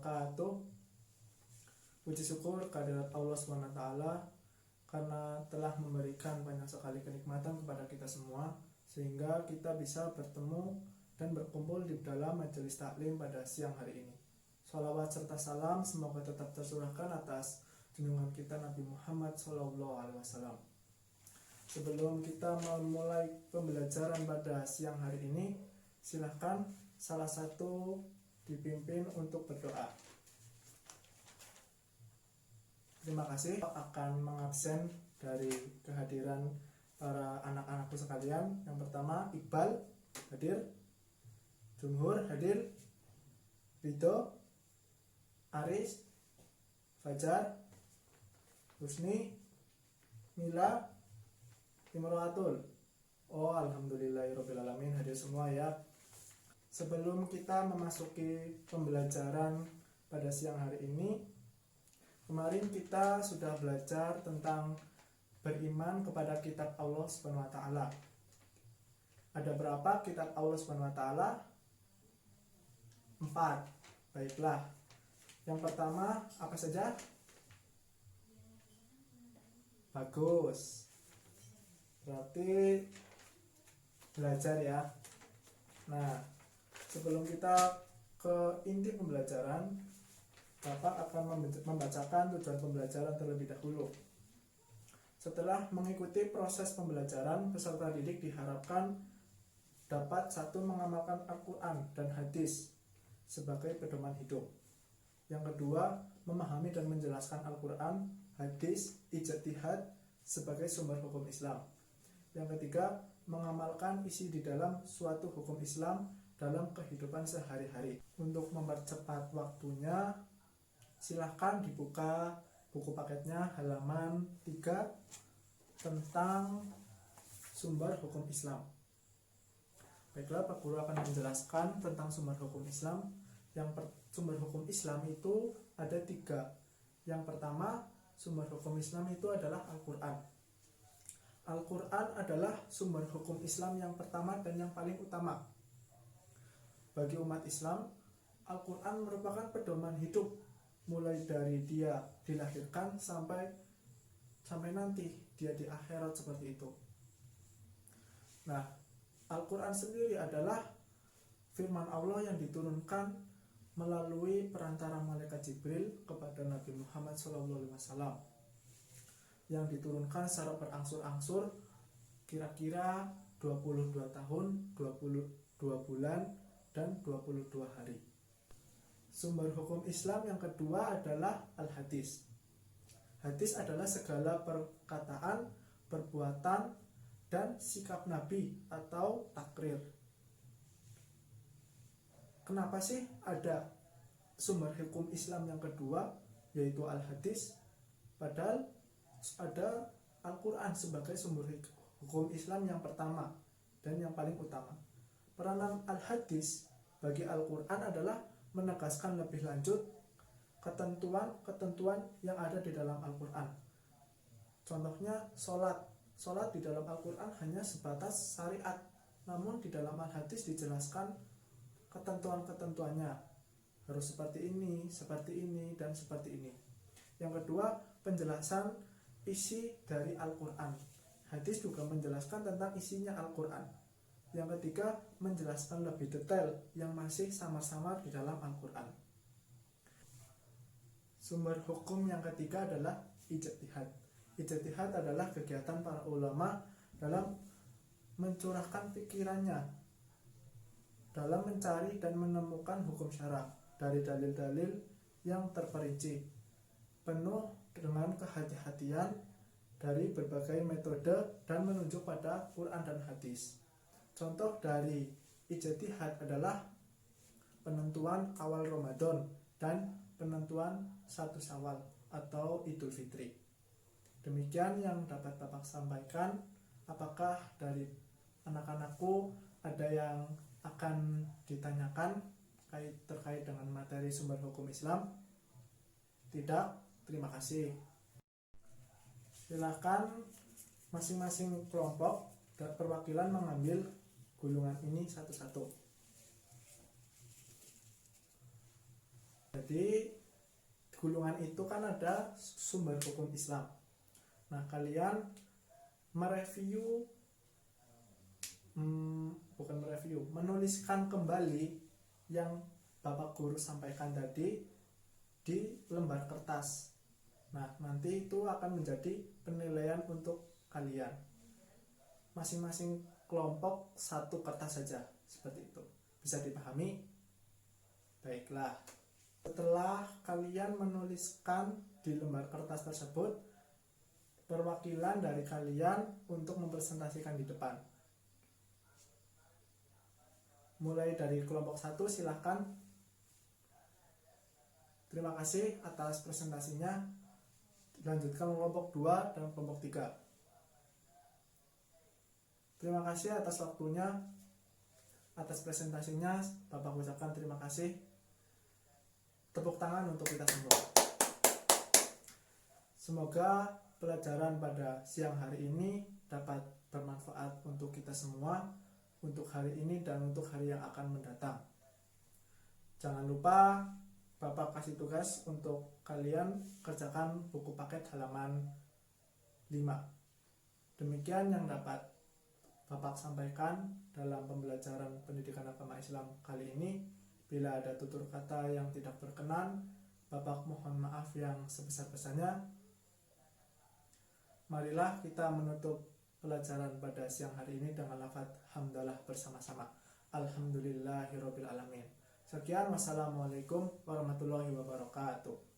wabarakatuh. Puji syukur kehadirat Allah SWT karena telah memberikan banyak sekali kenikmatan kepada kita semua, sehingga kita bisa bertemu dan berkumpul di dalam majelis taklim pada siang hari ini. Shalawat serta salam semoga tetap tercurahkan atas junjungan kita Nabi Muhammad SAW. Sebelum kita memulai pembelajaran pada siang hari ini, silahkan salah satu dipimpin untuk berdoa. Terima kasih. Akan mengabsen dari kehadiran para anak-anakku sekalian. Yang pertama, Iqbal hadir, Jumhur hadir, Ridho, Aris, Fajar, Husni, Mila, Imroatul. Oh, alhamdulillahirobbilalamin, hadir semua ya. Sebelum kita memasuki pembelajaran pada siang hari ini, kemarin kita sudah belajar tentang beriman kepada kitab Allah SWT. Ada berapa kitab Allah SWT? 4. Baiklah. Yang pertama apa saja? Bagus. Berarti belajar ya. Nah, sebelum kita ke inti pembelajaran, Bapak akan membacakan tujuan pembelajaran terlebih dahulu. Setelah mengikuti proses pembelajaran, peserta didik diharapkan dapat 1. Mengamalkan Al-Quran dan hadis sebagai pedoman hidup. Yang kedua, memahami dan menjelaskan Al-Quran, hadis, ijtihad sebagai sumber hukum Islam. Yang ketiga, mengamalkan isi di dalam suatu hukum Islam dalam kehidupan sehari-hari. Untuk mempercepat waktunya, silahkan dibuka buku paketnya halaman 3 tentang sumber hukum Islam. Baiklah, Pak Guru akan menjelaskan tentang sumber hukum Islam. Sumber hukum Islam itu ada 3. Yang pertama, sumber hukum Islam itu adalah Al-Quran. Al-Quran adalah sumber hukum Islam yang pertama dan yang paling utama. Bagi umat Islam, Al-Quran merupakan pedoman hidup, mulai dari dia dilahirkan sampai nanti dia di akhirat seperti itu. Nah, Al-Quran sendiri adalah firman Allah yang diturunkan melalui perantara malaikat Jibril kepada Nabi Muhammad SAW, yang diturunkan secara berangsur-angsur, kira-kira 22 tahun, 22 bulan, dan 22 hari. Sumber hukum Islam yang kedua adalah Al-Hadis. Hadis adalah segala perkataan, perbuatan, dan sikap Nabi atau takrir. Kenapa sih ada sumber hukum Islam yang kedua, yaitu Al-Hadis, padahal ada Al-Quran sebagai sumber hukum Islam yang pertama dan yang paling utama? Peranan Al-Hadis bagi Al-Quran adalah menegaskan lebih lanjut ketentuan-ketentuan yang ada di dalam Al-Quran. Contohnya Sholat di dalam Al-Quran hanya sebatas syariat, namun di dalam Al-Hadis dijelaskan ketentuan-ketentuannya. Harus seperti ini, dan seperti ini. Yang kedua, penjelasan isi dari Al-Quran. Hadis juga menjelaskan tentang isinya Al-Quran. Yang ketiga, menjelaskan lebih detail yang masih samar-samar di dalam Al-Quran. Sumber hukum yang ketiga adalah ijtihad. Ijtihad adalah kegiatan para ulama dalam mencurahkan pikirannya dalam mencari dan menemukan hukum syara dari dalil-dalil yang terperinci, penuh dengan kehati-hatian dari berbagai metode dan menunjuk pada Quran dan hadis. Contoh dari ijtihad adalah penentuan awal Ramadan dan penentuan 1 Syawal atau Idul Fitri. Demikian yang dapat Bapak sampaikan. Apakah dari anak-anakku ada yang akan ditanyakan terkait dengan materi sumber hukum Islam? Tidak? Terima kasih. Silakan masing-masing kelompok dan perwakilan mengambil gulungan ini satu-satu. Jadi Di gulungan itu kan ada sumber hukum Islam. Nah, kalian menuliskan kembali yang Bapak Guru sampaikan tadi di lembar kertas. Nah, nanti itu akan menjadi penilaian untuk kalian. Masing-masing kelompok satu kertas saja, seperti itu. Bisa dipahami? Baiklah. Setelah kalian menuliskan di lembar kertas tersebut, perwakilan dari kalian untuk mempresentasikan di depan. Mulai dari kelompok 1, silahkan. Terima kasih atas presentasinya. Dilanjutkan kelompok 2 dan kelompok 3. Terima kasih atas waktunya, atas presentasinya. Bapak ucapkan terima kasih. Tepuk tangan untuk kita semua. Semoga pelajaran pada siang hari ini dapat bermanfaat untuk kita semua, untuk hari ini dan untuk hari yang akan mendatang. Jangan lupa Bapak kasih tugas untuk kalian kerjakan buku paket halaman 5. Demikian yang dapat Bapak sampaikan dalam pembelajaran pendidikan agama Islam kali ini. Bila ada tutur kata yang tidak berkenan, Bapak mohon maaf yang sebesar-besarnya. Marilah kita menutup pelajaran pada siang hari ini dengan lafaz hamdalah bersama-sama. Alhamdulillahirabbil alamin. Sekian, wassalamualaikum warahmatullahi wabarakatuh.